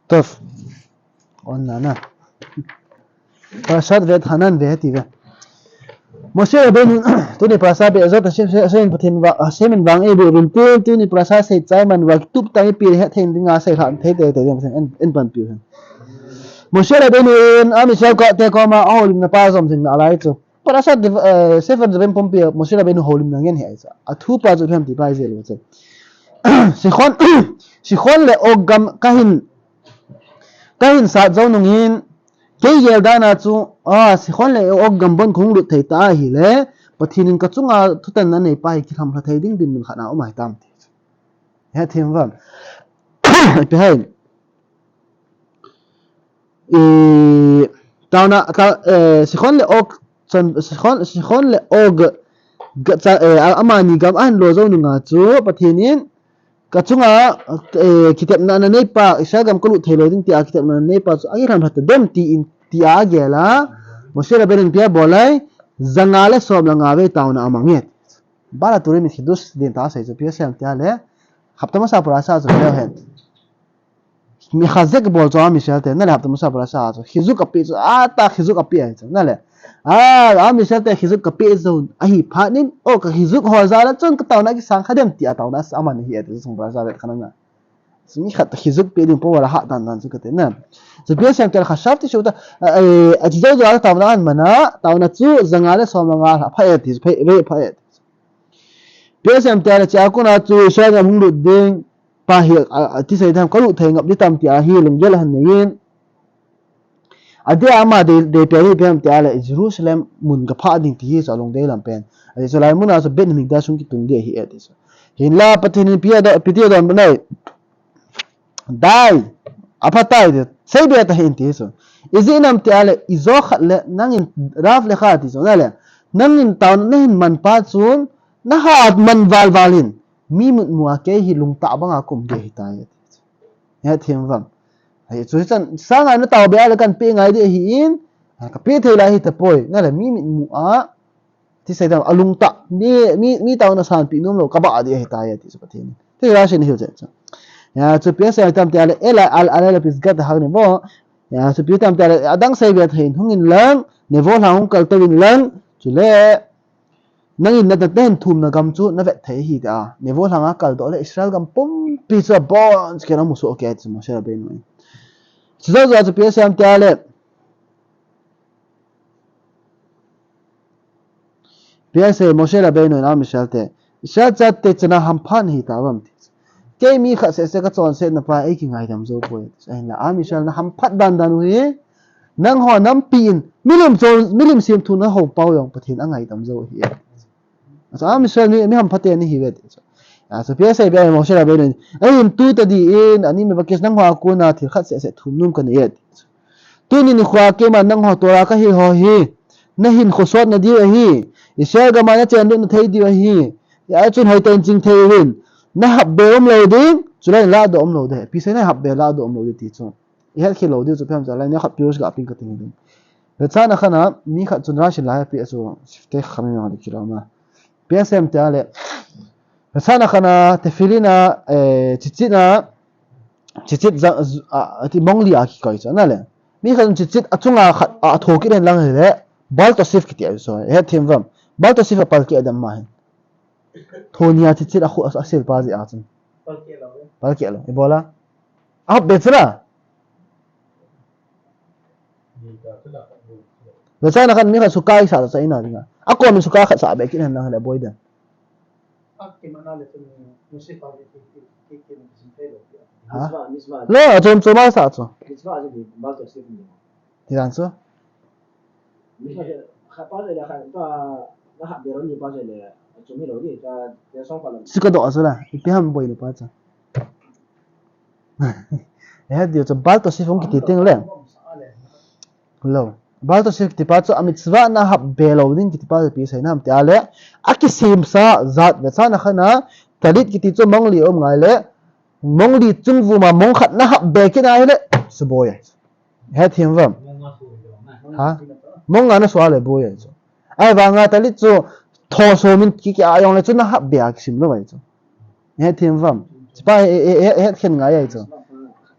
طف قلنا أنا براشات فيت حنان فيتي به موسى ربينو توني براشا بيزات سين بتين سين بان إيه برونتين توني براشا سيد من وقتوب تاني بيره تين دينا سيد هان تين تين إن بان بيوهن موسى ربينو إن أمي شاو كاتة كوما أول من بازم سين على إيتو براشا سفر دبين بومبي موسى ربينو هول من عين هاي أتو بازم هم تباي زي لوتة سيخون لأوغام كاين سات زونين cái giờ đó là chú si khôn lại ông gầm bón không được thầy ta hi lẽ và thì nên cái chú ngà thu tên này bài cái làm là thầy đinh đinh mình khả nào mà tam hết thêm vâng cái hay tao na si khôn lại ông si khôn lại ông amani gam an lo zonu ngà chú và thì nên cái chú ngà kitab na này pa isa gam có lụt thầy lo đinh tia kitab na này pa chú ai làm thật đêm tia gela Moshe Rabbeinu pia bolai zangale sob langawe tauna amanget bala turi mi hidus din ta sai pia sem tia le haptama sa prasa zo le hen mi khazek bol zo mi shalte na le haptama sa prasa zo hizuk api zo ata hizuk api ai zo na le mi shalte hizuk api zo ahi phanin o ka hizuk ho za la chon ka tauna ki sang khadem tia tauna aman hi ati sung prasa vet khananga sini khat hizuk pe din po wala ha dan dan zu ka te na so pia sem tia khashafti shuta ajizau zo ala tauna an mana tauna chu zangale som langa phaet thi phaet pia sem tia la cha ko na chu sha ga hung lut ding pa hi ti sai tham ko lu thei ngap ni tam tia hi lung gel han nein ade ama de peri pem tia la Jerusalem mun ga pha ding ti so long de lam pen ade so lai mun a so ben mi da sung ki tung de hi ade so hin la pathin pia da piti da banai dai apa tai de sai be ta hin ti so izinam tia la izo khat le nangin raf le khat so na le nangin taun na hin man pa chun na hat man valin mi mun mua ke hi lung ta banga kum ge hi ta ya thiam wam ai chu chan sang an taw be ala kan pe ngai de hi in ka pe thei la hi ta poi na le mi min mu a ti sai da alung ta mi taw na san pi num lo ka ba de hi ta ya ti so pathin ti ra shin hi che ya chu pe sai tam te ala ala pis gat ha ne bo ya chu pe tam te ala adang sai be thein hungin lang ne vo la hung kal tawin lang chu le nangin na ten thum na gam chu na vet thei hi ta ne vo langa kal do le Israel gam pum pi cha bon ke na mu so ke chu mo sha be no chu zo chu pe sam ta le pe se mo sha be no na mi sha te sha cha te chana ham phan hi ta wam ti ke mi kha se ka chon se na pa ai ki ngai dam zo poi ai la a mi sha na ham phat dan dan hu nang ho nam pin milim sim thu na ho pau yong pathin angai dam zo hi so am sel ni mi ham phate ni hi vet so pia sai be mo sha be ni ai tu ta di in ani me bakes nang wa ko na thil khat se thum num kan yet tu ni khwa ke ma nang ho tora ka hi ho hi na hin khosot na di hi isha ga ma na chen na thei di hi ya chun hoi ten jing thei hin na hab be om lo ding chulai la do om lo de pi sai na hab be la do om lo de ti chu i hel khi lo di chu phem cha la ni khat pius ga ping ka ting ding le cha na khana mi khat chun ra shin la pi so te kham ni ma di kilama PSM te ale sana khana tefilina chichina chichit ti mongli a ki koi chana le mi khan chichit achunga a thoki ren lang le bal to sif ki ti so he thim vam bal to sif pal ki adam ma hen thonia chichit a khu asil pa ji a chun pal ki lo ebola a betsra le sana khan mi khan sukai sa sa ina dinga ako min suka khat sa be kin han lang le boy da ke manale tu musik pa ke sintelo lo chom choma sa cho miswa je bal to sif ni ti ran so miswa khapa le kha ta na ha beron ni pa je le chumi lo ni ta de song pa la sika do asala ipi ham boy lo pa cha eh dio cho bal to sif ong ki ting le lo bal to sif ti pa cho amit swa na hab belo din ki ti pa pi sai nam ti ale aki sim sa zat ve cha na khana talit ki ti cho mongli om ngai le mongli chung vu ma mong khat na hab be ki na le su boy he thim vam ha mong na swa le boy cho ai ba nga talit cho tho so min ki ayong le chu na hab be ak sim lo bai cho he thim vam pa he khen ngai ai cho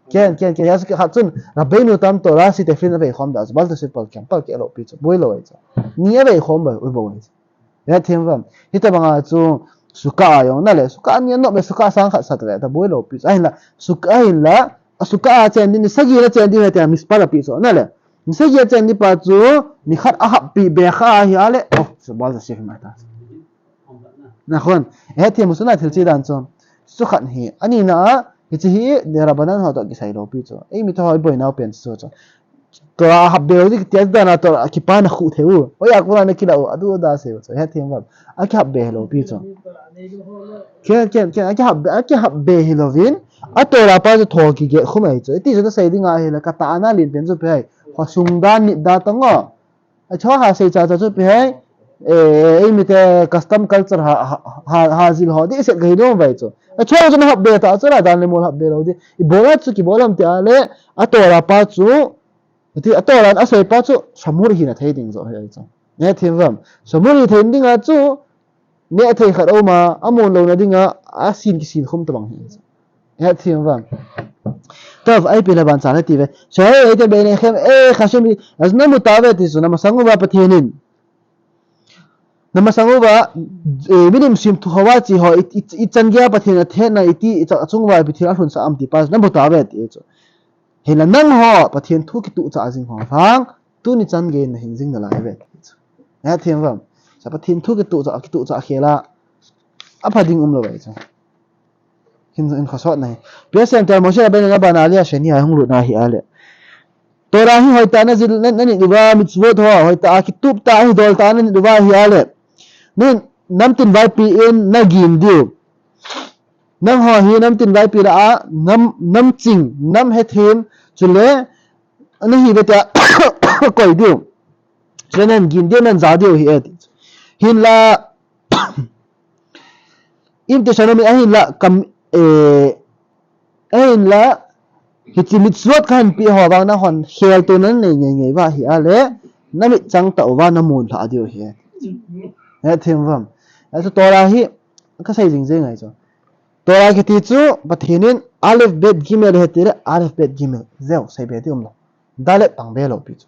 Ken ya hat chun rabbeinu tam Torah si teflin ve khom da bal to simple kem pal ke lo pi chu boi lo ai chu ni ve khom ba ui bo ai ya thiam vam hita banga chu suka yong na le suka ni no be suka sang khat sat le ta boi lo pi ai la suka ai la suka chen ni sagi la chen di he ta mis pa pi chu na le ni sagi chen ni pa chu ni khat a hap pi be kha hi ale oh so bal to sif ma ta na khon he thiam su na thil chi dan chu su khat hi ani na hi dera banan ha to ki sai lo pi chu ei mi to hoi boi nau pen chu chu to a hab de ri ti da na to ki pa na khu theu o ya ko na ki la adu da se chu he thiam ba a ki hab be lo pi chu ke a ki hab be hilovin a to ra pa chu tho ki ge khumai chu ti chu sai dinga he la ka ta na lin pen chu pe ha sung dan ni da ta ngo a cho ha sei cha chu pe ei mi te custom culture ha zil ho di se gai no vai chu a cho chu na hab be ta chu la dan le mol hab be lo di I bola chu ki bolam te ale a to ra pa chu ti a to ran a sei pa chu samur hi na thei ding zo he chu ne thim vam samur hi thein ding a chu ne thei khat o ma amon lo na ding a sin ki sin khum ta bang hi ne thim vam tov ai pila ban cha la ti ve so ai te be ne khem khashmi az na mutawe ti su na masangu ba pathinin namasangu ba minim sim thu hawa chi ho I changya pathina the na iti chungwa bi thira hun sa am ti pas na mutawe ti chu hela nang ho pathin thu ki tu cha jing ho phang tu ni chan ge na hing jing na lai ve ya thiam vam sa pathin thu ki tu cha khela a phading lo vai cha hin in khosot nai psm ta mo sha ben na bana lia sheni a hung lu na hi ale tora hi hoi ta na zil na ni duwa mitzvot ho hoi ta ki tup ta hi dol ta na ni duwa hi ale nin nam tin vai pi in na gim diu nam ho hi nam tin vai pi ra a nam ching nam he them chule ani hi beta koi diu chenen gin diu nan za diu hi et hin la im te sanomi ahin la kam ahin la hi mitzvot khan pi ho wang na hon khel tu nan nei ngei wa hi ale nami chang ta wa na mun la diu hi he them vam aso tora hi ka sai jing jing ai cho tora ki ti chu pathinin alif bet gimel he tire alif bet gimel zeu sai be ti lo dale pang be lo pi chu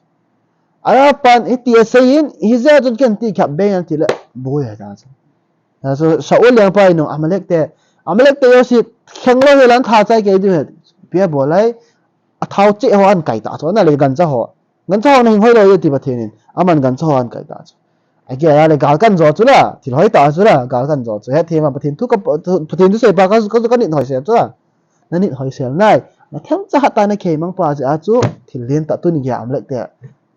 ara pan iti sayin hi za chun ken ti khap be yan ti la boy ha da so saul yang pa no amalek te yo si kheng lo lan tha chai ke du he pe bo lai a thau che ho an kai ta cho na le gan cha ho na hing hoi lo ye ti pathinin aman gan cha ho an kai ta cho age ya le gal kan zo chu la thil hoi ta chu la gal kan zo chu he thema pathin thu ka pathin thu se pa ka ni hoi se chu la na ni hoi se nai na khem cha ha ta na ke mang pa ja chu thil len ta tu ni ya am lek te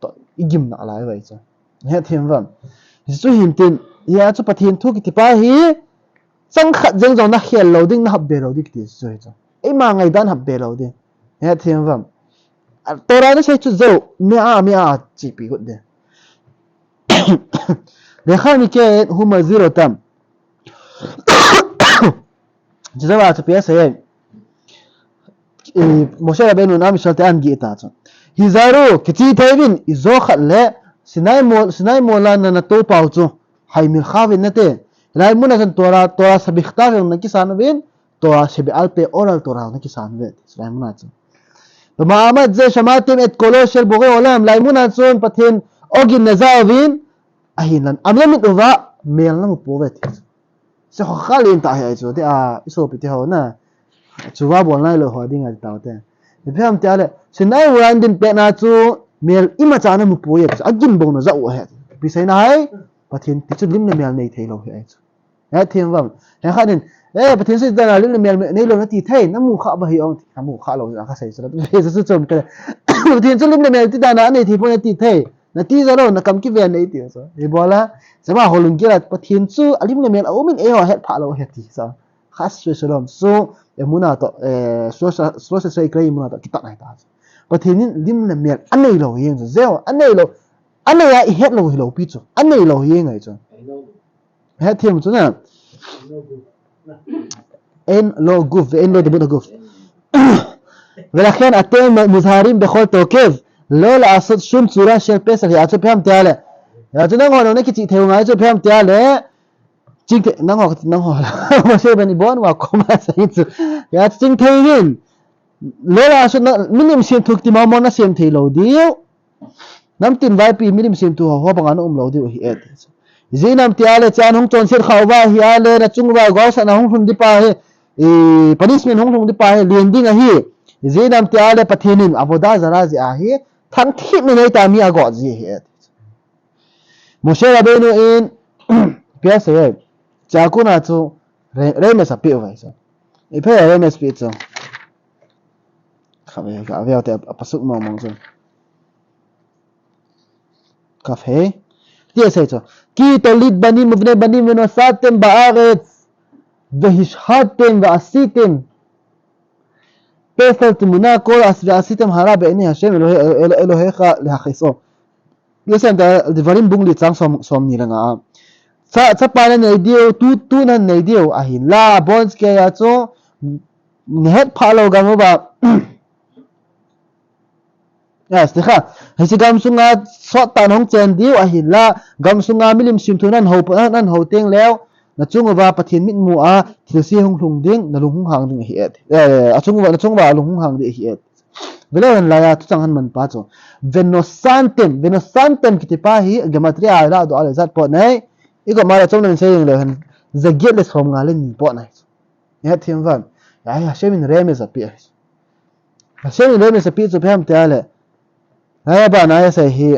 to igim na lai wai chu he them vam chu hin tin ya chu pathin thu ki ti pa hi chang khat jeng zo na khel lo ding na hab be lo dik ti chu chu ei ma ngai dan hab be lo ding he them vam tora na se chu zo me a chi pi gut de לאחר מכן הוא מזהיר אותם שזה מה הצפייה סיים משה רבנו נעם משלטי אנגי את עצמו היזהרו כצי תאבין איזוך לסיני מולן נטו פאוצו היי מלכה ונטה אלא אמונה זן תורה סביכתה ונקיסן ובין תורה שבעל פה אורל תורה ונקיסן ובין סלע אמונה עצמו במעמד זה שמעתם את קולו של בורא עולם לאמונה עצמו פתחין אוגין נזע ובין ahilan amla mit uwa mel na po vet se kho khalin ta hai chu te a iso pi te ho na chuwa bol nai lo ho ding a ta te ni pham te ale sinai wan din pe na chu mel ima cha na mu po ye agin bo na za u he pi sai na hai pathin ti chu lim na mel nei thei lo he ai chu ha thiem wam ha kha din pathin sai da na lim na mel nei lo na ti thei na mu kha ba hi ong na mu kha lo na kha sai chu se chu chom ke pathin chu lim na mel ti da na nei thi po ti thei na ti zaro na kam ki ve nei ti so e bola sama holung kira pathin chu alim na mel aumin e ho het pha lo het ti so khas su salom so emuna to so sai kai emuna to kita nai ta pathin lim na mel anei lo yeng so zeo anei ya I het lo hi lo pi chu anei lo yeng ai chu het thiem chu na en lo guf en lo de bu guf ולכן אתם מוזהרים בכל תוקף לא לעשות שום צורה של פסח יעצו פעם תעלה יעצו נגו נונה כי תהיו מעצו פעם תעלה צ'ינק נגו משה בני בון וקומה סעיצו יעצו צ'ינק תהיין lera so na minim sim thuk ti ma na sim thei lo diu nam tin vai pi minim sim tu ho bang an lo diu hi et zinam ti ale chan hong chon sir khaw ba hi ale na chung ba go sa na hong hung di pa he punishment hong hung di pa he lending a hi zinam ti ale pathenin avoda zara ji a hi thang thi mi nei ta mi a go ji he Moshe Rabbeinu in pia se cha ku na chu re me sa pi vai so e phe re me pi chu kha ve ka ve ta pasuk mo mong chu ka phe tia se chu ki tolit bani mubne bani meno satem ba'aretz vehishhatem va'asitem pesel timuna kol asitem hara be'eni Hashem Elohecha lehachiso yesem da dvarim bung li chang som ni langa cha pa na nei dio tu na nei dio a hin la bonds ke ya cho net phalo gam ba yes dekha hesi gam sunga so ta nong chen dio a hin la gam sunga milim sim thunan ho pa nan ho teng lew na chung ba pathin mit mu a thilsi hong hlung ding na lung hung hang ding hi et a chung ba lung hung hang de hi et velen la ya tu chang han man pa cho venosantem kitipa hi gematria la do ale zat po nei iko mara chong nan saying le han zagiet le som ngale ni po nai ya thim van ya shemin remes api ya shemin remes api chu pham te ale ya ba na ya sai hi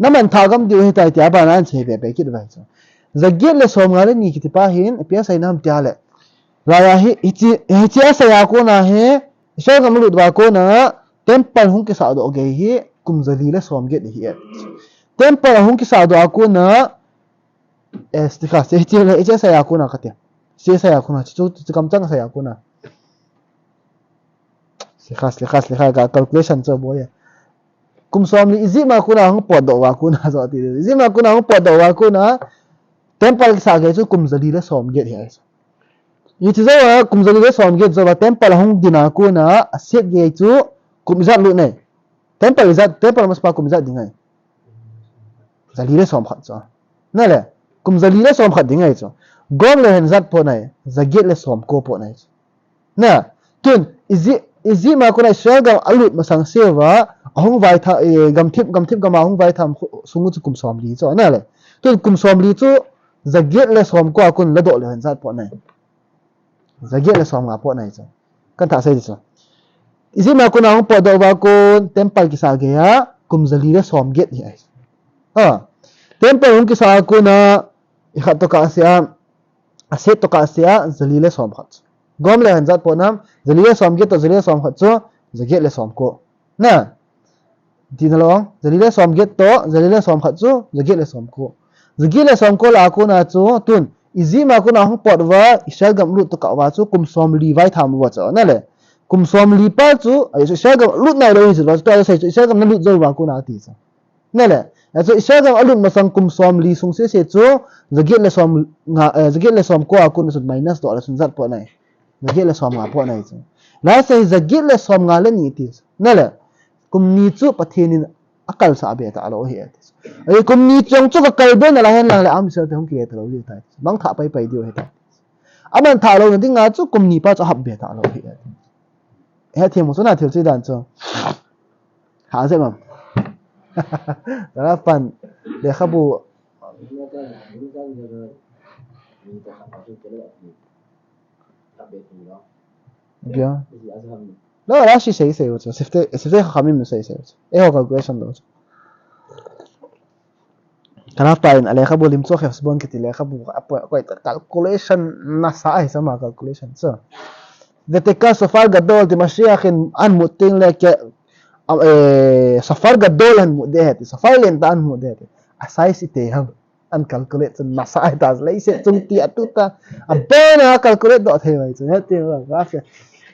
naman thagam diu hi tai tia ba nan chhe be kit vai chu zagiet le som ngale ni kitipa hin apia sai nam tia le raya hi ichi asa ya ko na he isha gam lu dwa ko na temple hung ki sa do ge hi kumzali le som get hi temple hung ki sa do ko na estika se chi le ichi asa ya ko na kate se sa ya ko na chu kam chang sa ya ko na se khas ga calculation cho boy kum som li izi ma ko na hung pod do wa ko na so ti izi ma ko na hung pod do wa ko na temple ki sa ge chu kumzali le som get hi Itizawa kumzali le som get zawa temple hung dina ko na aset ge chu kumzat lu nei temple mas pa kumzat dingai zali le som khat cha na le kumzali le som khat dingai chu gom le hen zat po nai zaget le som ko po nai na tun izi ma ko nai shel gam alut masang sewa hung vai tha gam thip gam hung vai tham sungu chu kum som li chu na le tun kum som li chu zaget le som ko akun la do le hen zat po nai zagiet le som nga po nai chu kan tha sai chu isi ma ko na hung po do ba ko temple ki sa ge ya kumzali le som get hi ai temple hung ki sa ko na i khat to ka sia aset to ka sia zali le som khat gom le han zat po nam zali le som get to zali le som khat chu zagiet le som ko na di na long zali le som get to zali le som khat chu zagiet le som ko zagiet le som ko la ko na chu tun izi ma ko na hung pot wa isha gam lut to ka wa chu kum som li vai tham wa cha na le kum som li pa chu ai isha gam lut nai lo hi chu to sai chu isha gam na lut zo wa ko na ti cha na le chu isha gam alut ma sang kum som li sung se chu zagiet le som nga zagiet le som ko akun su minus do la sun zat po nai zagiet le som nga po nai chu la sai zagiet le som nga le ni ti na le kum ni chu pathenin akal sa be ta alo hi ai kum ni chong chu ka kal be na la hen lang le am se te hung ki ta lo li tai bang tha pai dio he ta aman tha lo ni nga chu kum ni pa chu hab be ta lo hi he the mo so na thil chi dan chu ha se mam da pan le khabu bia lo la shi sei sei chu sifte khamim sei sei e ho calculation lo kana pain ale khabu lim cho khas bon kiti le khabu ko calculation na sa ai sama calculation so vetika safar gadol ti mashiach an muting le ke safar gadol an mudet safar len tan mudet asai si te ham an calculate na sa ai tas le se chung ti atuta abena calculate do thei mai chu he te graph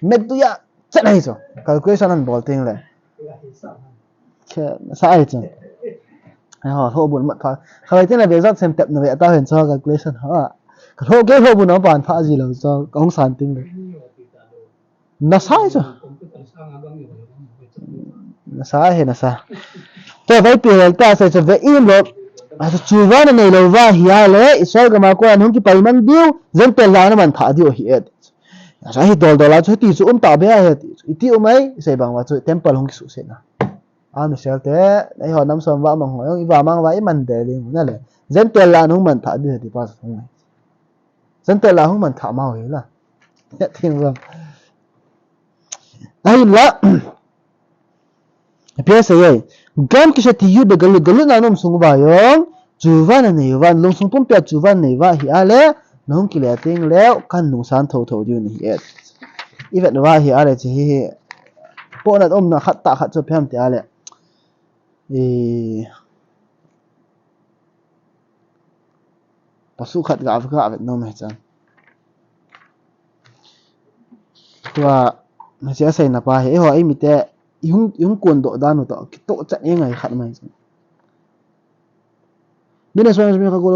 met tu ya chanai chu calculation an bol ting le ke sa ai chu họ thô buồn mất phải khai thế này về rất xem tập này về tao hiện cho calculation hả thô cái thô buồn nó bàn phá gì là cho ông sản tinh được nó sai chứ nó sai hay nó sai tôi phải tìm ta sẽ về im rồi chú văn này là va hiya lệ Israel cái mà cô anh không cái phải mang điêu dân tiền là nó bàn thả điêu hiệt sa hi dol dola chu ti chu ta be a he ti mai sei bang wa chu temple hong ki su se na a Michelle te ai ho nam som wa mang ho i wa mang wa i man de le na le zen tel la nong man tha de ti pa sa hong zen tel la hong man tha ma ho la ya thiên vương ai la pe se ye gam ki sa ti yu be galu galu na nom sung ba yong chu van ne van long sung pum pya chu van ne wa hi ale nong ki le ting le kan nu san tho tho diu ni et even wa hi ale chi hi po na om na khat ta khat chu pham te ale pasu khat ga vet no me chan tua na sia sai na pa he ho ai mi te yung kon do da no to ki to cha e ngai khat mai chan bine so me ka ko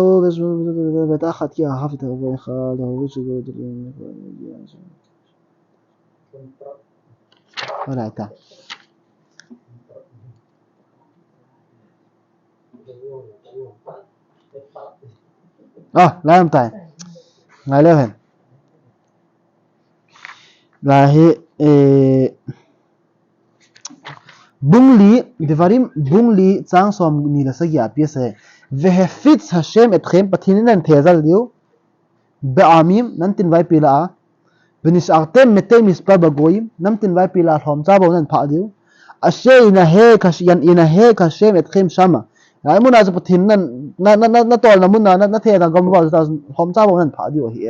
ve ta khat ya ha ta ve kha da ho chu go de ora ta làm tài ngay lên hình là hi bung li devarim bung li chang som ni la sagya pi se ve fit hashem etchem pathin nan thezal diu be amim nan tin vai pila benis artem mete mispa bagoim nam tin vai pila thom cha bo nan pha diu ashe ina he khashian ina he khashem etchem shama ai mun az pathin nan na tol na mun na the da gam ba thom cha bo nan pha diu hi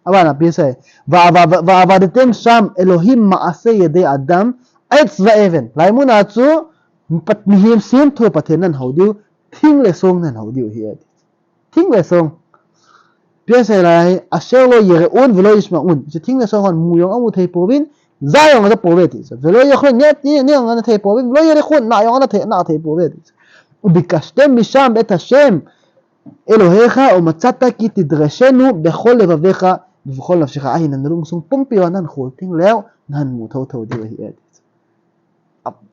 abana pi se va de tem sham elohim ma ase yede adam ets va even lai mun a chu pat mi him sim thu pathin nan ho diu thing le song nan ho diu hi thing le song pi se lai ashe lo yere on velo isma un je thing le song on mu yong amu thei povin za yong da pove ti velo ye khon net ni ngana thei povin velo yere khon na yong na thei pove ti ubikashtem misham et hashem elohecha umatzata ki tidrashenu bechol levavecha ובכל נפשך אין נרום סום פומפיו נן חולטין לאו נן מוטו תו דיו היד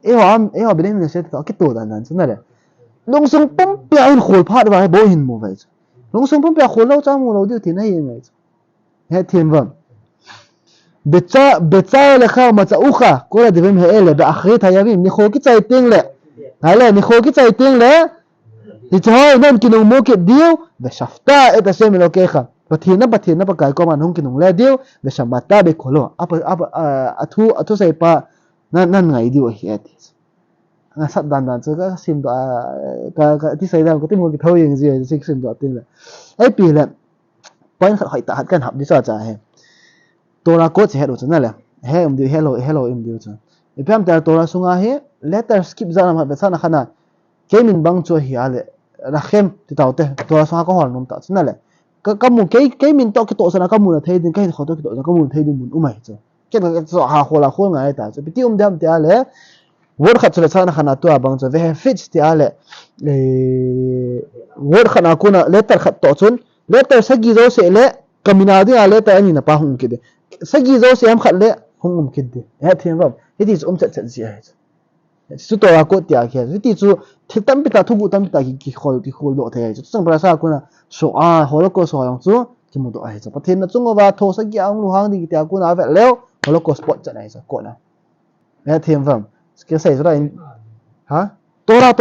איהו בנים נשאת את הכתוב נן סנלה לונג סום פומפיו אין חול פאד ואי בוהין מובייץ לונג סום פומפיו חול לאו צאמו לאו דיו תינה ימייץ היד תימבם בצע לך ומצאוך כל הדברים האלה באחרית הימים ניחו כצייתין לה הלאה ניחו כצייתין לה לתהוי נן כינום מוקד דיו ושפטה את השם אלוקיך Pathina pa kai ko man hong kinung le diu be samata be kholo athu sai pa nan ngai diu hi ati nga sat dan chu ka sim da ka ti sai da ko ti mo ki thau yeng ji sik sim da tin la ai pi la point khat hai ta hat kan hap di cha cha he tora ko che do chana la he diu hello diu cha ipam ta tora sunga he letter skip za ma be sana khana kemin bang chu hi ale rakhem ti taute tora sunga ko hol nom ta chana la kamu cái mình to cái tổ sana kamu là thấy đến cái khó to cái tổ kamu thấy đến muốn umai chứ cái so ha khola khol ngai ta chứ biti dam ti ale word khat chula sana khana to abang cho ve fit ti ale word khana kuna letter khat to chun letter sagi zo se le kamina di ale ta ani na pa hung kide sagi zo se am khat le hung kide he thiam bam it is chat ji hai su to ra ko tia khe ti chu thitam pita thubu tam ta ki khol do the chu sang prasa kuna so holocaust ho yong chu ki mu do ai cha pathin na chungo wa tho sa gi ang lu hang di tia kuna ve leo holocaust spot cha nai cha ko na he thiam bam ke sai ra in ha tora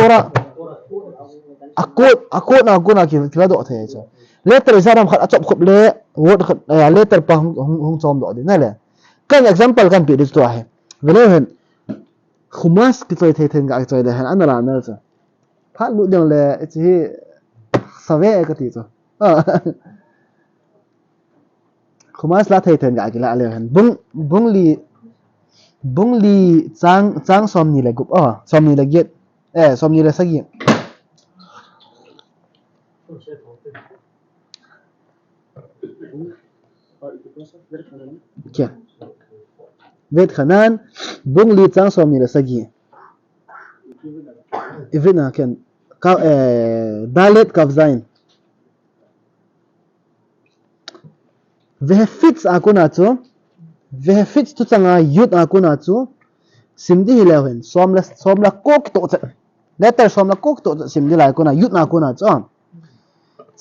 akot na kuna ki kila do the cha letter sa ram khat achop khop le word khat letter pa hong chom do di na le kan example kan pi dis to hai velo hen khumas ki choi thei then ga choi le han anala na cha phat lu dang le chi save ka ti cha khumas la thei then ga ki la le han bung li chang som ni le gup som ni le get som ni le sagi kya vet khanan bung li chang som ni le sagi evina ken ka dalet kavzain ve fits akuna chu ve fits tu changa yut akuna chu simdi hilawen somla kok to letter somla kok to simdi la akuna yut na akuna chu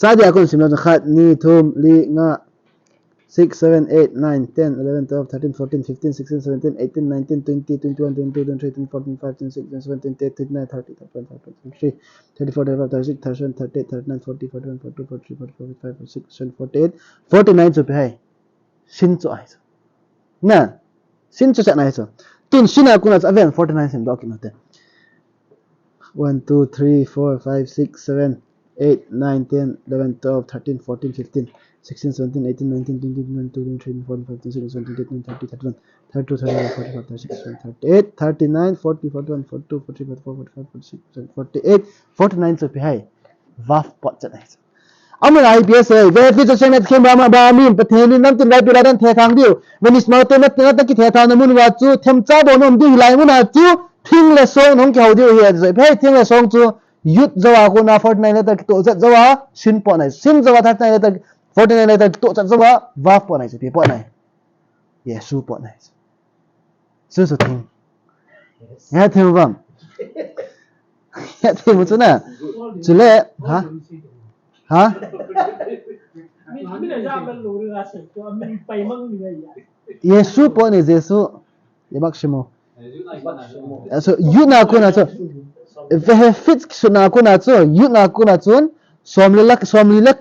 sadi akun simla khat ni thum li nga 6, 7, 8, 9, 10, 11, 12, 13, 14, 15, 16, 17, 18, 19, 20, 21, 22, 23, 24, 25, 26, 27, 28, 29, 30, 31, 32, 33, 34, 35, 36, 37, 38, 39, 40, 41, 42, 43, 44, 45, 46, 47, 48, 49 cho hai sin cho ai na sin cho na cho tun sina kuna cha ven 49 sim doki mate 1 2 3 4 5 6 7 8 9 10 11 12 13 14 15 16 17 18 19 20 21 22 23 24 25 26 27 28 29 30 31 32 33 34 35 36 38 39 40 41 42 43 44 45 46 48 49 cho hai vaf pot cha nai amana IPS ve fi cha net khem ba ba min patheni nam tin lai piradan the thang diu venis maute na ta ki the thang mun wa chu them cha bo nom di lai mun ha chu thing le song nong kyau diu he zai phai thing le song chu yut zawa ko na 49 le ta to chat zawa sin po nai sin zawa ta le ta 49 le ta to chat zawa va po nai pi po nai yesu po nai su su thing ya thêm vâng ya thêm một chút nào chú lệ hả Yesu po ni Yesu ya maksimo so yuna ko na so ve fit suna ko na so yuna ko na chun somli lak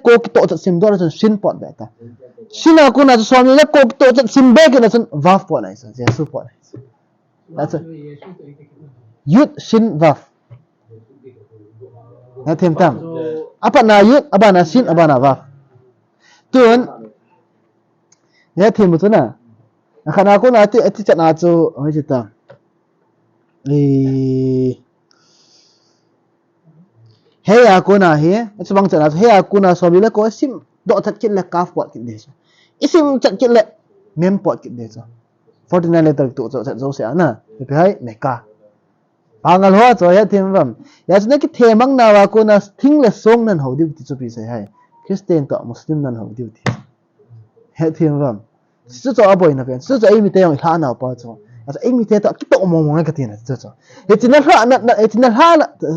ko to cha sim dor chun sin po da ta sina ko na somli lak ko to cha sim be ke na chun vaf po na so Yesu po na that's it yut sin vaf na thêm tam apa na yut apa na sin apa na vaf tuan ya thêm một chút nào khana ko na ti chat na chu oi chita heya ko na he chubang chat na heya ko na so bila ko sim do chat kin la kaf pot kin de isim chat kin la mem pot kin de 49 letter to chat zo se ana pe hai meka angal ho cho ya thêm vam ya chne ki themang na wa ko na thing le song nan ho diu ti chu pi se hai Christian to Muslim nan ho diu ti he thêm vam sư cho aboy na pen sư cho ai mi te yong hla na pa cho asa ai mi te to ki to mo mo ka tin cho cho etina ha na etina ha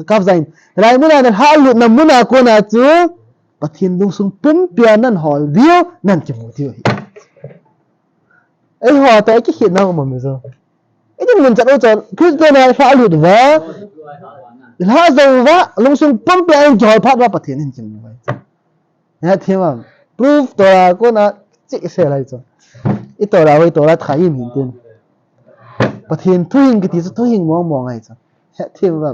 ka zain rai muna na ha lu na muna ko na chu pathin dung sung pum pia nan hol dio nan chi mu dio ai ho to ki hit na mo me zo ai din mun cha do cho Christian na ha lu wa ha zo wa lung sung pum pia ang jol phat wa pathin hin chi mu wai ya thêm proof to ko na chi se lai cho ito ra hoi to ra thai im hin tin pathin thu hin ki ti thu hin mo mo ngai cha he thêm va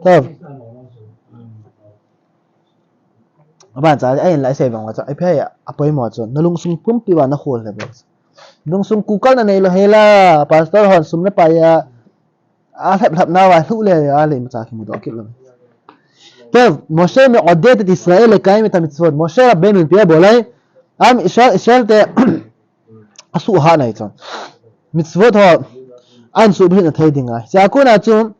tao bạn cha ai lại se bang cha ai phe ya apoi mo cho na lung sung pum pi wa na hol le ba lung sung kukal na nei lo hela pastor hon sum na pa ya a thap na wa thu le a le ma cha ki mo do ki lo طيب موسى من عدات إسرائيل كائمة متصفات موسى ربنا بيا بولاي أم إسرائيل ت أسوء هانا يتون متصفات هو أن سوء بهنا تهيدينغا سأكون أتون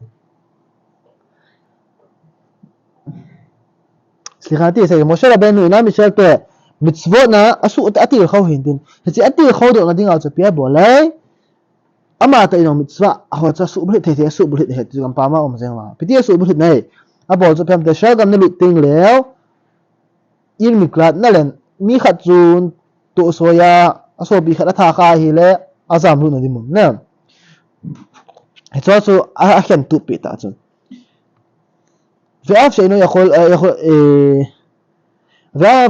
سليخاتي سيد موسى ربنا نام إسرائيل ت متصفاتنا أسوء تأتي الخو هندين هتي أتي الخو دو ندين أو تبيا بولاي أما تأينو متصفات هو تسوء بهنا تهيدي أسوء بهنا تهيدي جم باما أم زين بدي أسوء بهنا ناي abol cho phem te sha gam na lu ting leo in mi klat na len mi khat chun to soya aso bi khat tha kha hi le azam lu na di mun na he cho so a khen tu pi ta chun ואף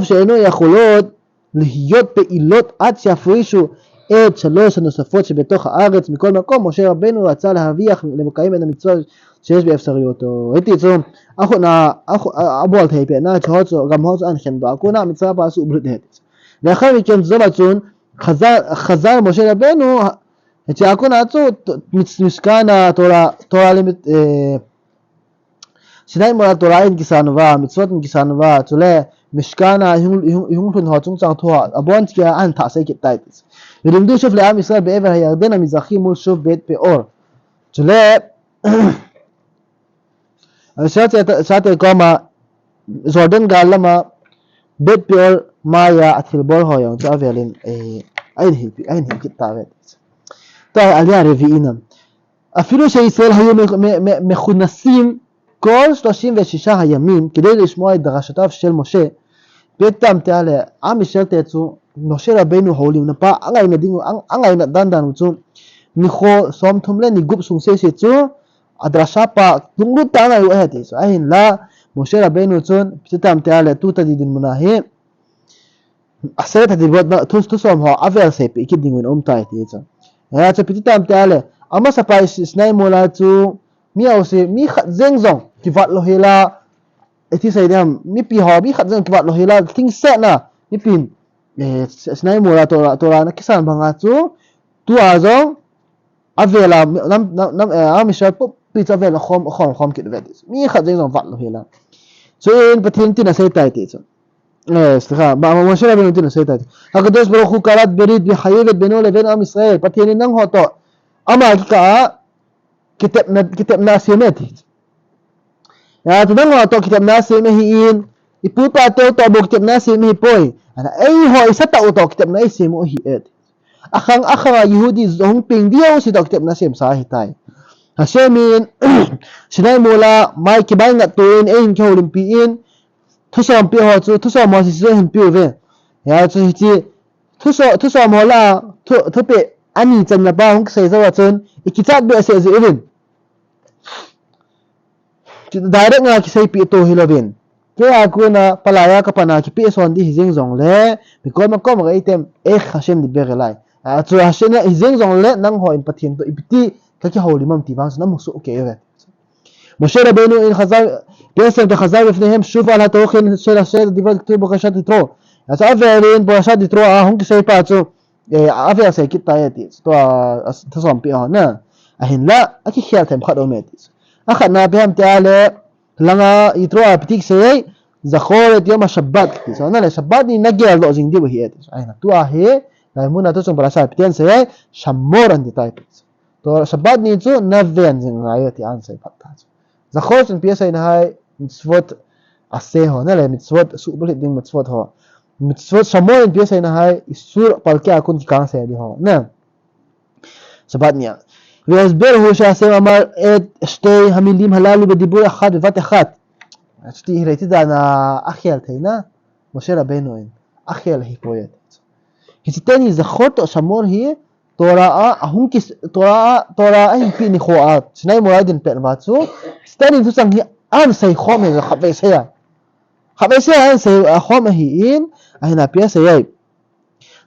שאינו יכולות להיות פעילות עד שיפרישו את שלוש הנוספות שבתוך הארץ מכל מקום, משה רבנו רצה להביח למקיים את המצווה שיש באפשריותו. הייתי צום, אבו על תהיפי, נא צ'הוצו, גם הוצו אנחן בו, אקונה המצווה פעשו ובלתהת. לאחר מכן זו בצון, חזר משה רבנו, את שאקונה עצו, משכן התורה, 신하인 뭐라 도라인 기사노바 미츠와tin 기사노바 줄에 미시카나 흉훈 허중 장토아 아본티야 안 타세 기타이스 이름도 슈프레 아미사 베에버 야르데나 미자키 물 슈프 베트 베오르 줄에 사테 거마 조던 갈라마 베트 베오르 마야 아틸볼 허영 자벨린 아인 기타베 또 알리아 레비인am אפילו שישראל היו מכונסים כל 36 הימים כדי לשמוע את דרשותיו של משה, betam te ale amishal te chu Moshe Rabbeinu holim na pa angai na dingu angai na dan chu ni kho som thum le ni gup sung se chu adrasha pa dunglu ta na he ti so ahin la Moshe Rabbeinu chun betam te ale tu ta di din muna he aseret hadi bot na tu som ho avel se pe ki dingun tai ti chu ya chu betam te ale ama sapai snai mola chu mi au se mi khat zeng zong ki vat lo hela eti sai dam mi pi ho mi khat zeng ki vat lo hela thing set na mi pin snai mola tora na kisan banga chu tu a zong avela nam amisha pop pi cha vela khom ki vet mi khat zeng zong vat lo hela so in pathin tin sai tai ti chu slikha ba mo shara ben tin sai tai hakadosh baruch hu karat berit bi hayevet beno leben am israel pathin nang ho to ama ki ka kitab na semeti ya tu nang ho to kitab na seme hi in iputa to bo kitab na seme hi poi ana ei ho isa ta to kitab na seme hi et akhang yahudi zong ping dio si to kitab na sem sa hi tai hasemin sinai mola mai ki bai na to in ein ke olimpi in thusom pi ho chu thusom mo si se hin pi ve ya chu hi thusom mola thu pe ani chan na ba hong sei zawa chun ikichat be se ze even direct nga ki sei pi to hilovin ke akuna palaya ka pana ki pi son di hizing zong le because ma kom ga item hashem di begelai a chu hashem na hizing zong le nang ho in pathin to ipti ka ki holi mam ti bang na musu ke ve Moshe Rabbeinu in khazal pesen te khazal befnehem shuf al hatokhin shel hashem di vat ktu bokashat itro as averin bokashat itro a hong ki sei pa chu aver sei ki ta yati to thusom pi ho na ahin la aki khial them khat o metis أخذ نابهم تعالى لنا يتروى بتيك سيء زخورة يوم الشبات كتير أنا لا شبات نجي على زين دي وهي أتيس أنا توا هي لا منا توسم براسة بتين سيء شمور عندي تايبس تو شبات نيجو نفين زين عياتي عن سيء بتاعه زخورة بيسا إنها متسوت أسيه هنا لا متسوت سوق بلد دين متسوت هو متسوت شمور بيسا إنها السور بالكي أكون كان سيء دي هو نعم شبات نيا והסבר שהשם אמר את שתי המילים הללו בדיבור אחד בבת אחת. שתי ראיתי דנה אחי על תינה, משה רבנו אין, אחי על היפויית. היציתני זכות שמור היא תוראה, ההונקיס, תוראה היפי ניחואה, שני מוריידין פן ועצו, סתני תוסן היא אנסי חומר חבסיה. חבסיה אנסי חומר היא אין, ההנה פייסיה.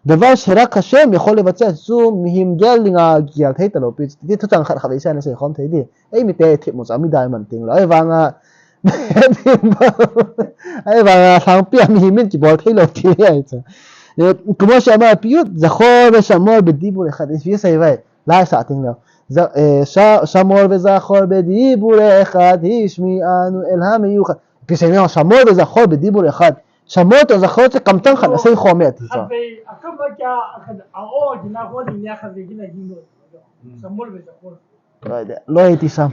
דבר שרק השם יכול לבצע זו מהמגל לגיל תהית לו פיץ תהי תוצאן חד חבישה נסי חום תהידי אי מתי טיפ מוצא מדי מנטינג לו אי ואנגה סנפיה מהימין קיבול תהי לו תהי איצה כמו שאמר פיוט זכור ושמור בדיבור אחד יש סייבי לא שעתינג לו שמור וזכור בדיבור אחד השמיענו אל המיוחד פסיימי שמור וזכור בדיבור אחד שמות זכרות קמטן חנסי חומת אקם בקה האור גנחות נהיה חזיגין הגינות שמור וזכור לא יודע לא הייתי שם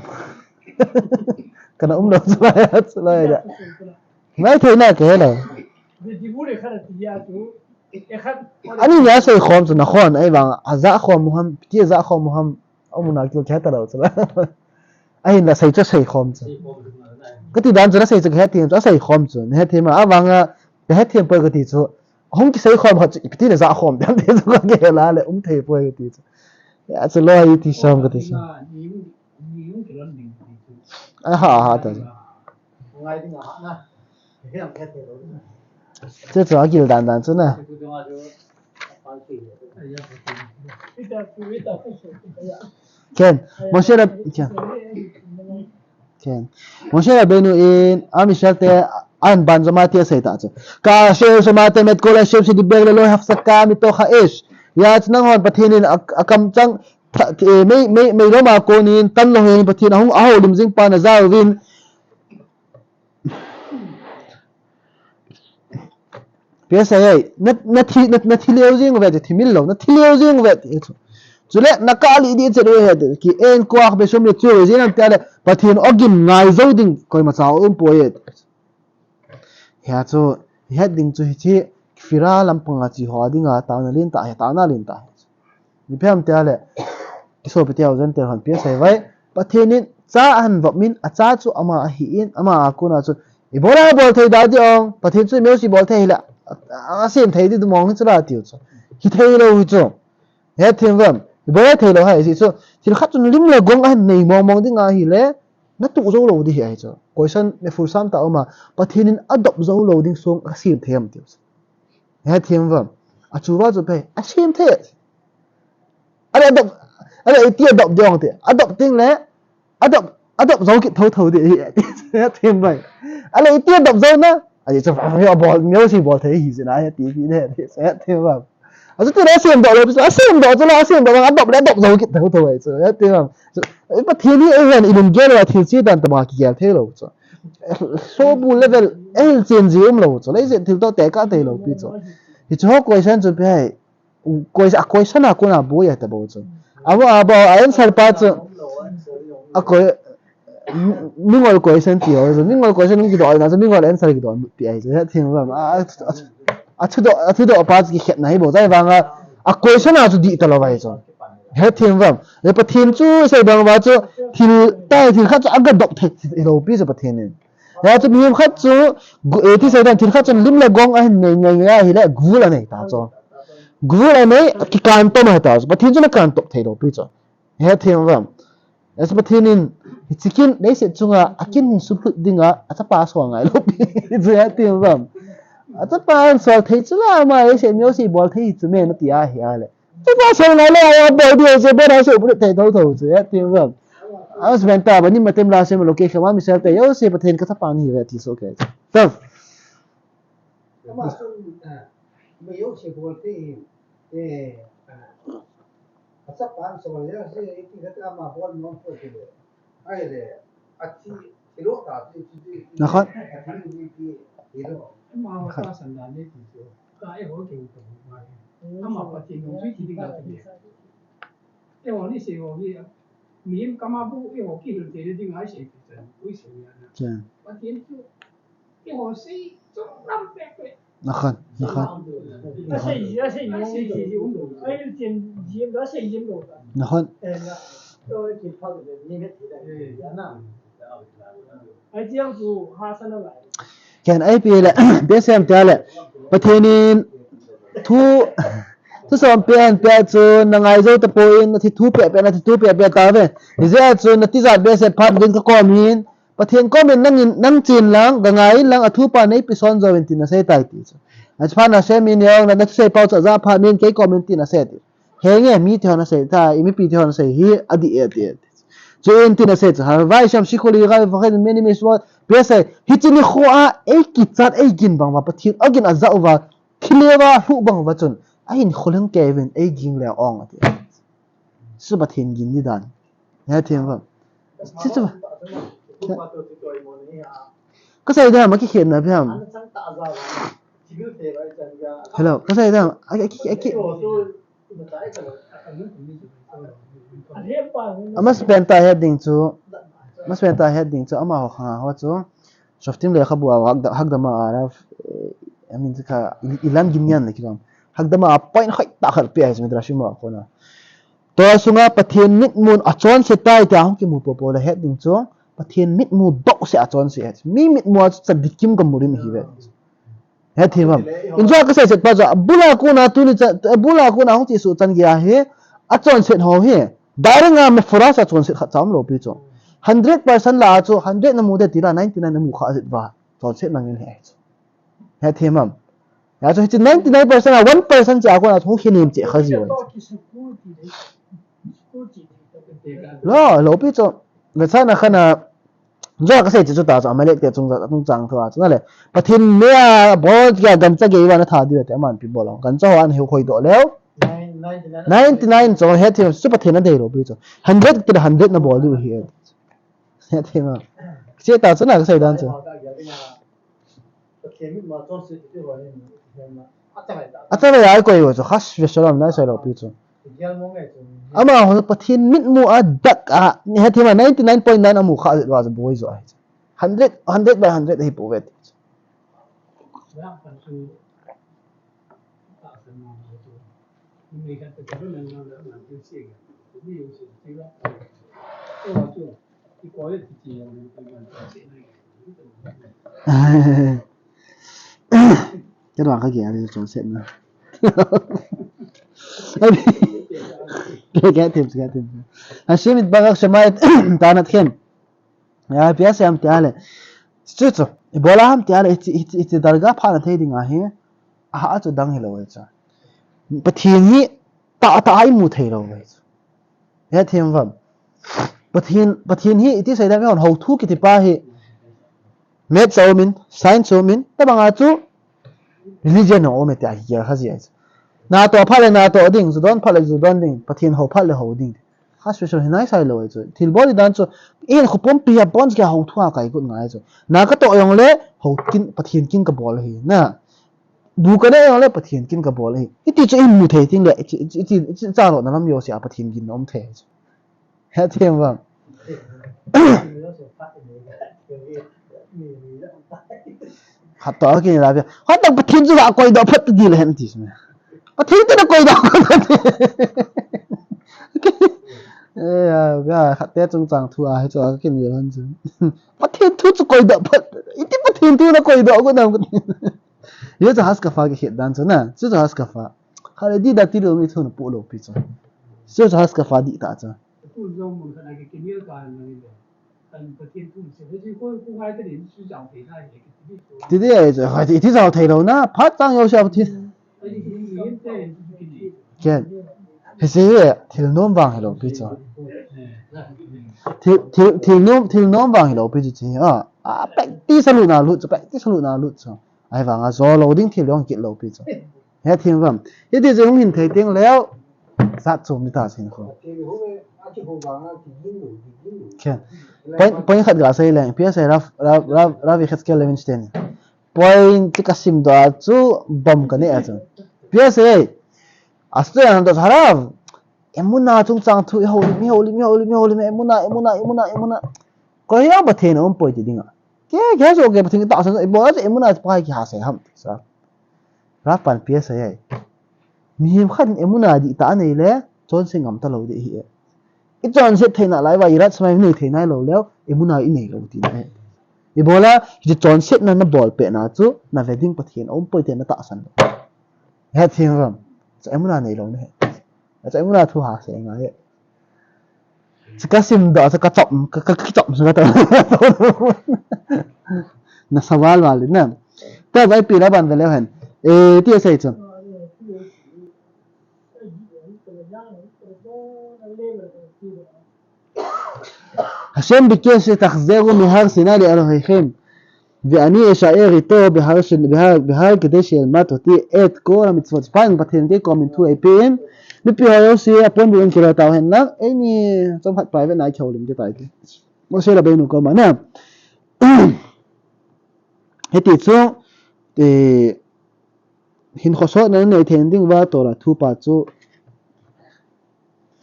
כנאום לא זמאית לא יודע מה הייתי עינה כאלה בדיבור אחד התייעתו אחד אני נעשה חום זה נכון הזע חום מוהם פתיע זע חום מוהם אמונה כאילו כהת עליו אין לעשה שי חום זה cái đàn cho nó xây dựng hết tiền cho xây khom chứ hết tiền mà à vâng hết tiền bơi cái gì chứ không cái xây khom họ chỉ biết là giá khom đàn tiền cho cái là lại thề bơi cái gì chứ à chứ lo gì thì xong cái gì à ha thôi chứ cho cái đàn chứ nè Ken Moshe כן. משה רבנו אין, עם ישראל אנבן שמעתי עשית את זה. כאשר שמעתם את כל השם שדיבר ללא הפסקה מתוך האש, יעץ נהון בתהינין הקמצן, מי לא מעקונין, תן לו הן בתהין, ההוא אהו למזין פען עזר ובין, פייסה נתיליוזין עובדת, תימילו, נתיליוזין עובדת, Zule nakali di che he ki en koach be som le chu zin tale pathin ogim ngai zo ding koi ma chao poet ya chu heading chu hi fira lampanga chi ho dinga ta na lin ta ni phem tale so pe tiao zan te han pe sai vai pathin cha an vop min a cha chu ama hi in ama akuna chu bố ra bol thầy đã đi ông bắt thiên chui miêu si bol thầy là xem thầy thì mong chứ là tiêu chứ khi thầy đâu chứ hết thiên vâng bố thầy đâu hay gì chứ thì khát cho lim là gong anh này mong đi ngay lẽ nó tụ dấu lâu đi hay chứ question me full sam tạo mà bắt thiên adopt dấu lâu đi xuống xem thầy em tiêu hết thiên vâng chú vào rồi xem thầy adopt tia adopt đi ông thì adopt tiếng lẽ adopt dấu cái thâu thì hết thiên vậy tia adopt dấu nó cho phải bol miêu si bol thầy gì nãy tí này sẽ thiên vâng tôi đã xem đó rồi xem đó cho là xem đó anh đọc rồi cái thằng thôi chứ thế mà but thiên nhiên ấy là in general thiên nhiên đàn tama kia thế rồi chứ số bu level ấy trên gì rồi chứ lấy diện thì tôi té cả thế rồi biết chứ thì cho question cho phải question à cô nào bố vậy ta bố chứ answer part chứ coi mình gọi question thì rồi mình gọi question cái đó là mình gọi answer cái đó thì ấy chứ thiên mà thứ độ part cái hiện này bố tại vàng question nào cho đi tao là vậy chứ hết thiên vâng rồi bắt thiên chú sẽ bằng vào chú thì tại thì khác cho ăn độc thịt rồi biết rồi bắt thiên này rồi chú mình khác chú thì sẽ đang thì khác cho lim là gong anh này thì là gu là này ta cho gu là này cái can to mà ta bắt thiên chú là can to thầy rồi biết rồi hết thiên vâng rồi bắt thiên nên chicken đấy sẽ chung là akin súp đinh à chắc pa so ngay lúc biết hết thiên vâng chắc pa so thầy chú là mà đấy sẽ miêu si bol thầy chú mình nó tia hiểu lại cái sao này là bao nhiêu giờ bây giờ sẽ thầy đâu chứ tiếng vâng bên ta bên mà tem là xem location mà mình thấy yêu sẽ bắt hình cái thằng này vậy thì ok vâng mà bây giờ sẽ bol thì sắp bán xong rồi sẽ cái cái mà bol nó phải được ai đấy chị cái lúc đó thì nó khó mà họ ta sản xuất đấy thì cái họ kiểu mà mà bắt thiên công suy thì đi làm gì cái họ đi xem họ đi mình cái mà bu cái họ kia thì đi ngay xem thì cũng xem dạ bắt thiên cái họ xây trong năm bẹt nó khó nó xây gì cũng được ấy tiền gì đó xây gì cũng được nó khó tôi chỉ phát được những cái thứ này là ấy chỉ có hai sản lại cái này bây là bây xem cho lại bắt thiên thu thu xong pe cho năng ai rồi tập point thì thu pe là thì thu pe ta về giờ cho nó tí ra bây sẽ phát đến cái comment bắt thiên comment năng chín lang gangai lang thu pa nei pison zo ventina sai tai ti as pa na se min yong na se pau cha za pha min ke comment ti na se ti he nge mi thi na se ta imi pi thi na se hi adi e cho en ti na se ha vai sham shikoli ga va khen meni mi so pe se hi chi ni khoa e ki chat e gin bang wa pathin agin a za wa thilewa hu bang wa chun a hin kholeng kevin e ging le ong ati su pathin gin ni dan he thiam wa chi chu có sai đó mà cái hiện là phải không hello có sai đó ama spend ta heading chu ama ho kha ho chu softim le khabu hak dama ara amin ka ilan ginyan ne kiram hak dama point khoi ta khar pe ai midra shima khona to sunga pathian mit mun achon se tai ta hong ki mu popo la heading chu pathian mit mu do se achon se mi mit mu cha dikim kam murim hi ve he thimam inja ka se pa ja bula ko na tu ni bula ko na hong ti su chan gya he achon se ho he daringa me forasa achon se kha cham lo pi chu 100% la chu 100 na mu de tira 99 na mu kha se ba chon se nang he he thimam ya chu 99% a 1% cha ko na thu khinim che kha ji lo pi chu ve cha na khana giờ cái gì chúng ta cho mấy cái chúng chẳng thôi chứ này bắt thiên mẹ bố cái gần chắc cái nó thà đi để mà bị bỏ lòng gần cho anh hiểu khôi độ léo 99 cho hết thì super thiên nó đầy rồi bây giờ 100 cái 100 nó bỏ đi hết hết thì mà chế tạo cái gì đó chứ chắc là ai quay rồi chứ khác về số làm này sai rồi bây giờ ama ho pathin mit mu a dak a he thima 99.9 amu kha wa boy zo 100 by 100 hi povet cái đoạn cái kia thì chọn xem nữa cái thêm Hashim itbarak shema ta'anatchem ya biasa ham tiale stutzo bola ham tiale it darga phana thei dinga he a chu dang helo cha pathian hi ta ai mu thei lo wei ya them vam pathian hi iti sai da me on ho thu ki ti pa hi met zomin science zomin ta banga chu religion o me ta hi ha ji na to phale na to ding zu don phale zu don ding pathian ho phale ho ding ha special hinai sai lo chu thil body dan chu in khupom pia bonds ga ho thua kai gut ngai chu na ka to yong le ho kin pathian kin ka bol hi na du ka ne yong le pathian kin ka bol hi iti chu in mu the ting le iti cha ro na lam yo sia pathian kin om the ha them wa ha to ki la bia ha ta pathian chu ga koi do phat di le hen ti sme pathian te na koi do ko ê bây khát tết trong tràng thua hay cho cái nhiều hơn chứ bắt thiên thu cho coi đỡ bắt ít bắt thiên thu nó coi đỡ có nào nhớ cho hát cà phê cái hiện đàn chứ nè chứ cho hát cà phê hay đi đặt tiền rồi mới thôi nó bộ lộ bị chứ chứ cho hát cà phê đi ta chứ thì thế rồi hay thì sao thầy đâu na phát tăng yêu sao thì cái thế gì thì nôm vàng hay đâu bị chứ thì nôm vàng hay đâu bị chứ à bạch tí sao lụt nào lụt chứ bạch tí sao lụt nào lụt chứ ai vàng à do lâu đinh thì long kiện lâu bị chứ hết thiên vàng thế thì chúng mình thấy tiếng léo sát chung đi ta xin không cái point khát gà say lên phía say ra việc khát cái Levinstein point cái sim đó chú bom cái này chứ phía say Australia nó 잘하 emuna chung chang thu mi emuna ko ya ba the no poi ti dinga ke so ke thing ta sang bo ja emuna pa ki ha se ham sa ra pan pia se ai mi him khan emuna di ta nei le chon se ngam ta lo de hi I chon se theina lai wa irat smai nei theinai lo leo emuna I nei lo ti ne I bola ji chon se na bol pe na chu na wedding pathian poi te na ta san he thing ram emuna nei lo ne cho emuna thu ha se ngai ka sim do ka chom sa ta na sawal wal na ta vai pi na ban le hen e ti sai chu השם ביקש שתחזרו מהר סיני לאלוהיכם ואני אשאר איתו בהר כדי שילמד אותי את כל המצוות שפיים בתלמידי קומנטו איפיים בפי היוסי הפון בורים כאילו תאו הן לך איני צום חד פרייבט נאי צ'ולים תתאי משה רבינו כל מנה התיצו הנחוסות נהנה תלמידים ותורה תופצו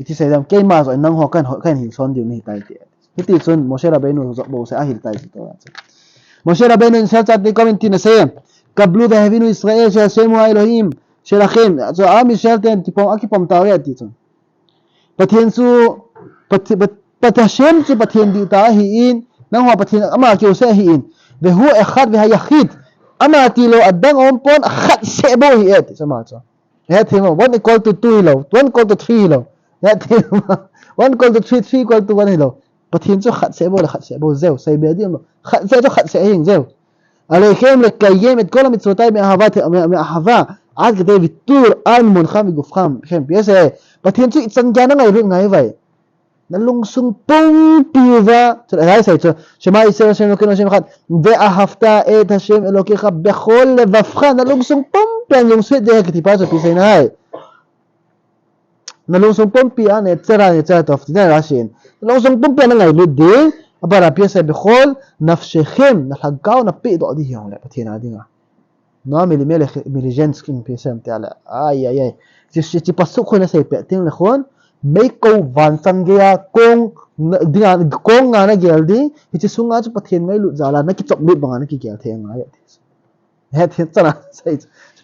Iti sai dam ke ma zo nang ho kan hin son diu ni tai ti iti chun Moshe Rabbeinu zo bo se a hil tai to Moshe Rabbeinu sa chat ni comment na se kablu da havinu Israel sha shemu Elohim shelachem zo am Israel ten tipong akipom taw ya ti chun pathian chu patashem chu pathian di ta hi in nang ho pathian ama ki se hi in ve hu echad ve hayachid ama ti lo adang pon khat se bo hi et sama cha he thimo 1 equal to 2 lo 1 equal to 3 lo ya thimo 1 equal to 3 3 equal to 1 lo pathian chu khat se bo zeu sai be dim lo khat se chu khat se hin zeu alechem lekayem et kol mitzvotai me ahava ad kede vitur an munkham gufkham khem pese pathian chu chan gya na ngai ru ngai vai na lungsung pung piwa chu ai sai chu shema Israel shem lokeno shem khat ve ahavta et hashem elokecha bechol levavcha na lungsung pum plan lungsung de kiti pa chu pi sai nai na lungsung pum pi an et chara tof tina rashin lungsung pum plan ngai lu de abara pese bechol nafshechem na hagau na pi do di yong le pathian adinga no miligenskin pese am tiala ai chi pasu khona sai pe ting le khon mấy câu van sang kia kong nga na gel di hi sunga chu pathian ngai lu jala na ki chop lut banga na ki gel the nga ya he the chana sai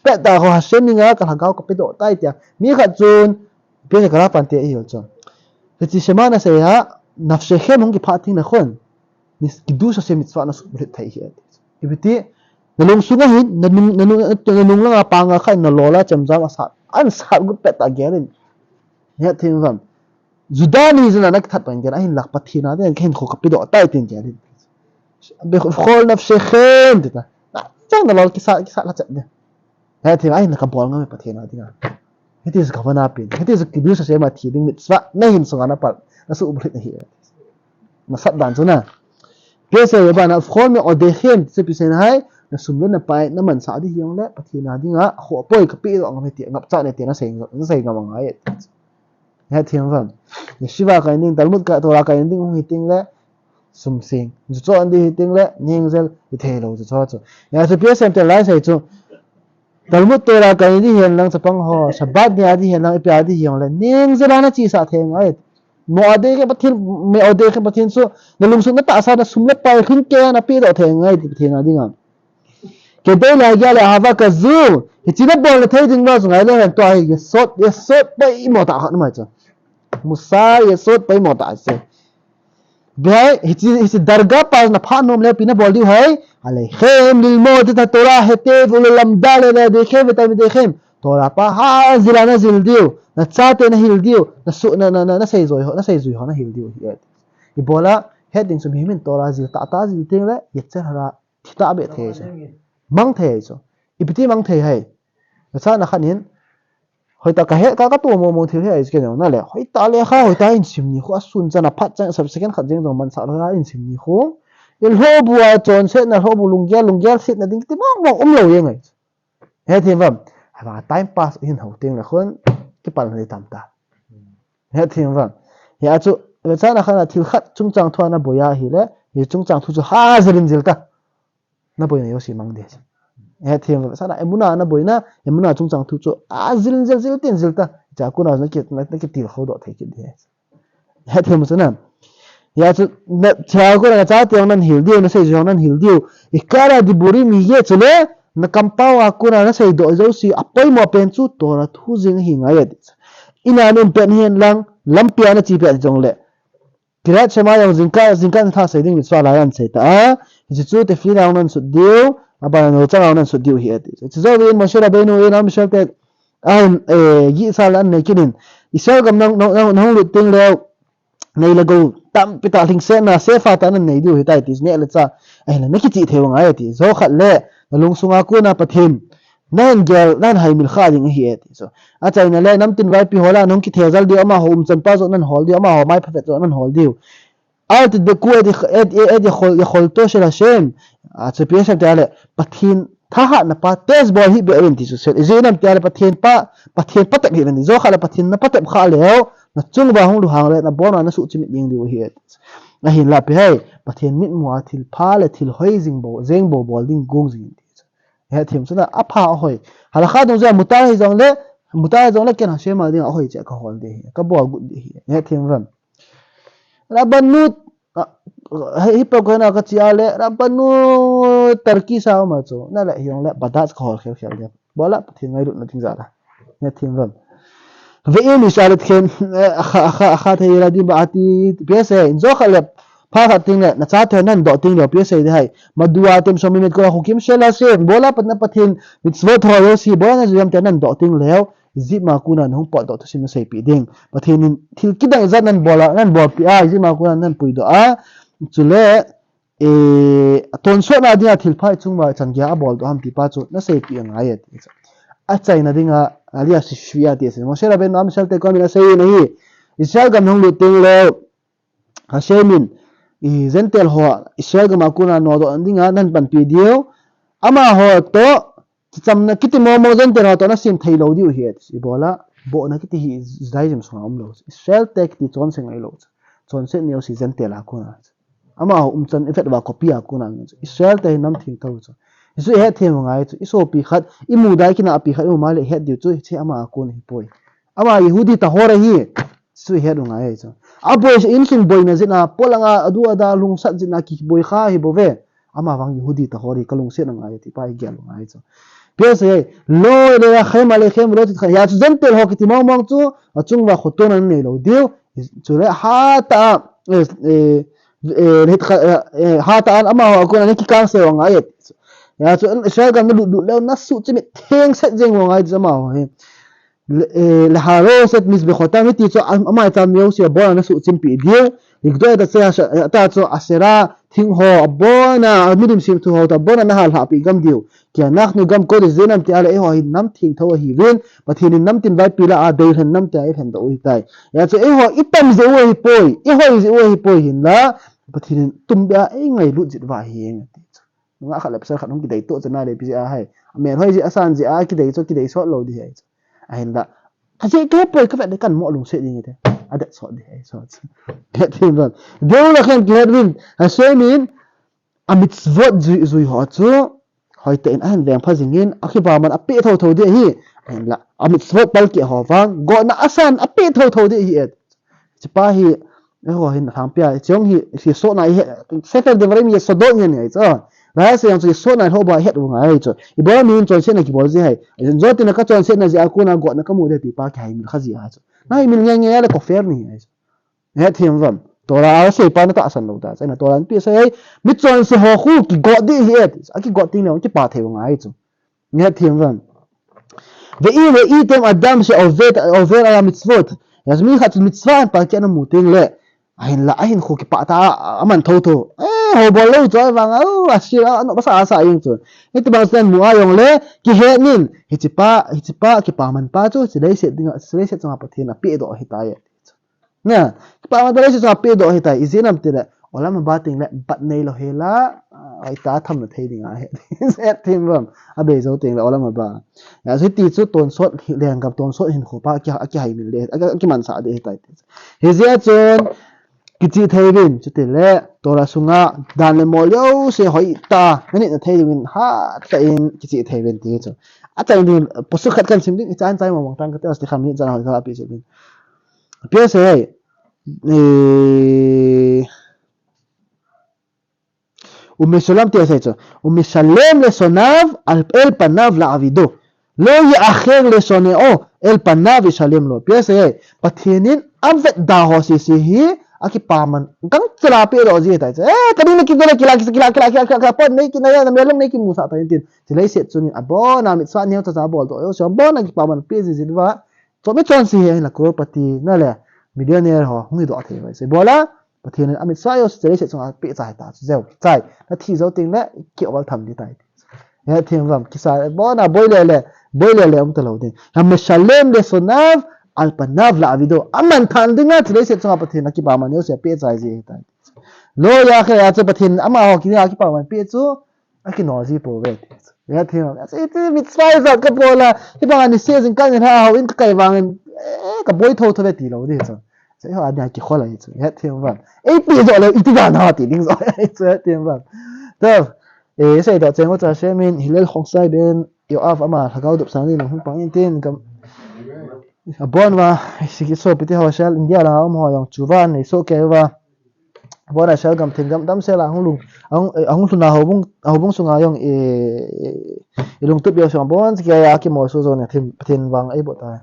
pe ta ho hashem ni nga ka hagau ka pe do tai tia mi kha chun pe ka ra pan te hi chon hi shema na sai ha nafshechem hong ki pha ting na khon nis kidu sa mitzvah na sublit thai hi ibiti nalung sunga hin nanung la panga kha na lola chamjam asa an sat gu peta gerin ya thing ram judani zana nak that pan ger ahin lak pathina den khen kho kapido tai tin gerin be khol nafshekhem dita chang na lol kisa la chat de ya thing ahin ka bol ngam pathina dinga it is governor pin it is kidu sa ma thi ding mitzvah na hin sunga na pal na su ublit hi na sat dan chuna pese ba na khol me odekhem se pisen hai na sumle na pai na man sa di hiong le pathina dinga ho poi ka pi ong me ti ngap cha ne te na sei ga mang ai ya thiang ram ni shiwa ka ning talmud ka tora ka ning hi ting le sum sing ju cho andi hi ting le ning zel i the lo ju cho ya se pese te lai sei chu talmud tora ka ni hian lang chapang ho sabat ni adi hian lang ipya di hiong le ning zel na chi sa theng ai mo ade ke pathin me ode ke pathin so na lung su na ta sa na sumle pai khin ke na pi do theng ai pathina dinga ke dei la ya le hava ka zu hi china bol le thai ding no so ngai le han to ai sot pai mo ta khat ma cha musa ye sot pai mo ta se bai hi darga pas na pha nom le pina bol di hai ale khem lil mod ta tora hete ul lam dal le de khem ta de khem tora pa ha zilana zil diu na cha te na hil diu na su na sei zoi ho na hil diu hi i bola heading sum himin tora zil ta zil ting le ye cha hara thita be the se mang the so ibiti mang the hai sa na khanin hoi ta ka he ka tu mo thil he is ke na le hoi ta le kha hoi ta in sim ni kho sun chana phat chang sub second khat jeng dong man sa la in sim ni kho il ho bua chon se na ho bu lungyal sit na ding ti mong lo ye ngai he thi vam ha time pass in ho ting la khon ki pal ni tam ta he thi vam ya chu sa na khana thil khat chung chang thwa na boya hi le hi chung chang thu chu ha zerin jil ta na boy na yo si mang de he thiam sa na emuna na boy na emuna chung chang thu chu a zil tin zil ta ja ku na ki til kho do thai ki de he thiam sa na ya chu na cha ko na cha tiang nan hil dio na sei jong nan hil dio ikara di buri mi ye chule na kampawa ku na sei do zo si apoi mo pen chu tora thu jing hi nga ya ina nun pen hian lang lampia na chi pe jong le kira chama yang zingka tha sei ding chwa la yan sei ta ji chu te fi raun nan su dio aba no cha raun nan su dio hi ati chu zo wen mo shera benu e nam shel te an gi sa lan ne kinin isel gam nang lu ting le nei la go tam pita ling se na se fa ta nan nei dio hi tai ti ne le cha ai la ne ki chi theu nga ati zo khat le lung sunga ku na pathin nan gel nan hai mil kha ding hi ati so a chai na le nam tin vai pi hola nong ki thezal di ama hom chan pa zo nan hol di ama ho mai pha zo nan hol di out the ku edi khol to shela shem a che pi sa ta le pathin tha ha na pa test ball hi be en ti so se zenam ta le pathin pa ta hi ni zo khala pathin na pa ta kha le na chung ba hong lu hang le na bon na su chi mi ding di hi na hin la pe hai pathin mit mu thil pha le thil hoi zeng bo bol ding gong jing he thiam chuna apha hoi hala kha dong ja mutar jong le ken ha shema ding hoi che ka hol de ka bo gu de he thiam ran rabanut hi pa ko na ka chia le rabanut turkey sa ma cho na la yong le badat khol khel de bola pathin ngai ru na ting za la he thiam ran ve in ishalet khen akha thei ra di ba ati pese in zo khale pha kha ting na cha the nan do ting lo pese de hai madua tem so minute ko hukim shela se bola patna pathin mitzvot ho si bona jam te nan do ting leo zima kuna nong po do sim sei pi ding pathin thil kidang zan nan bola nan bo pi a zima kuna nan pui do a chule ton so na dia thil phai chungwa changya a bol do ham ti pa chu na sei pi ngai ya ti a chai na dinga alia si shia ti se mo shela ben nam shel te ko mi na sei nahi israel gam nong lu ting le ha shemin i zentel ho israel gam akuna no do andinga nan pan pi dio ama ho to chamna kiti mo zentel ho to na sim thei lo diu hi si bola bo na kiti hi zai jam so am lo israel tek ti chon seng ai lo chon se neo si zentel akuna ama ho chan effect wa copy akuna israel te nam thing to chu isu he the ngai chu iso pi khat imu dai kina api khat ma le he diu chu che ama akun hi poi ama yehudi ta hore hi su he ru ngai chu aboy in sing boy na zina polanga adu ada lung sat zina ki boy kha hi bove ama wang yehudi ta hore kalung se na ngai ti pai gel ngai chu pese lo le khema le khem lo ti kha ya chu zentel ho ki ti mong mong chu achung wa khoton an nei lo diu chu le ha ta hit ha ta an ama ko na ki kang se wa ngai ya chu Israel gam lu lu le na su chi mi theng set jeng wa ngai zama ho he le haro set mis be khota mi ti chu ama ta mi se bo na su chim pi dia ligdo da se ta chu asera thing ho bona midim sim tu ho ta bona na hal ha pi gam diu kya nak nu gam ko de zenam ti ala e ho hi nam thing tho hi wen pathin nam tin vai pila a dei han nam ta e han da ui tai ya chu e ho itam ze wo hi poi e ho ze wo hi poi hin la pathin tum ba e ngai lu jit wa hi eng nga khala psa khanum ki dei to chana le pi a hai men hoi ji asan ji a ki dei so lo di hai a hin da ka je ke poi ka ve kan mo lung se ni te a da so di hai so ke tin ba deu la khan gladwin a shemin a mitzvot zui ho chu hoi te in an leng phajingin akhi ba man a pe tho tho de hi hin la a mitzvot pal ki ho wang go na asan a pe tho de hi et chipa hi e ho hin thang pia chong hi so na hi second de vare mi so do ni ai cho ra se yang so na ho ba het wu ngai cho I bo min chon se na ki bol ji hai zo tin ka chon se na ji a ku na go na ka mu de ti pa khai mi khaji ha cho nai min nge nge la ko fer ni ai he thiam vam tora se pa na ta san lo da sai na tora pi se mi chon se ho khu ki go di hi et a ki go tin le ki pa the wu ngai cho he thiam vam ואם ראיתם אדם שעובר על המצוות, אז מי חץ מצווה פעל כן המותן לה, אין חוקי פעתה אמן תותו, הובולו צוי ואנגה, אשיר, בסה עשה אין צוי, איתי בנוסן מואה יום לה, כי הענין, היציפה כפעמן פעצו, סלייסת צמה פתינה, פידו היטאי, נה, כפעמן דלייסת צמה פידו היטאי, איזינם תראה, עולם הבאתים לה, בתני לו הילה, הייתה thầm là thấy đi ngài sẽ thêm vâng à bây giờ tiền là ở làm mà nhà sẽ tỷ số tồn sót liền gặp tồn sót hình khổ ba cái hay mình lên cái màn xã để tại hiện giờ trên cái gì thấy mình chút tiền lệ tôi là sung á đàn lên mồi liêu sẽ hỏi ta nên là thấy mình ha tại cái gì thấy mình thì chứ à tại mình bớt sức khát cần xem đi cái anh mà mong tăng cái đó sẽ làm như thế nào cái bây giờ mình bây giờ ומשולם תעשה ומשלם לשונאיו אל פניו לעבידו לא יאחר לשונאו אל פניו ישלם לו פייסה פתיינין אמת דאו סיסי aki paman kang celapi ro ji tai kadi ne kila pon nei kinaya na melong nei ki musa ta tin tilai set chuni abo na mi swa neu ta za bol to yo so bo na ki paman pe ji wa so me chon si he la ko pati na le millionaire ho ngi do the vai se bola pathian amit sa yo se se chung pe chai ta zeu chai na thi zo ting le ki wal tham di tai ya thim ram ki sa bo na boile le ta lo de ham shalem le sonav al panav la avido aman than dinga se se chung pathian ki ba man yo se pe chai ji tai lo ya khe ya che pathian ama ho ki ya ki pa man pe chu a ki no ji po ve ya thim ram se ti mit sai za ka bola ki ba ni se jing kan ha ho in ka kai wang ka boi tho tho ve ti lo de so sẽ hỏi anh chỉ khoa lại chứ hết thiên vâng ấy bây giờ là ít tiền nào thì đừng rồi hết thiên vâng đâu ấy sẽ đợi xem có sẽ mình hiện lên không sai bên yêu áp mà thằng cao đập sáng đi nó không bằng những tiền cầm bon và cái số bị họ sẽ India là ông họ dùng chủ van này số kéo và bon là sẽ cầm tiền cầm đâm sẽ là không lùng ông lùng nào họ bung xuống dùng lùng tiếp theo xong bon cái mồi số rồi này tiền vàng ấy bộ tài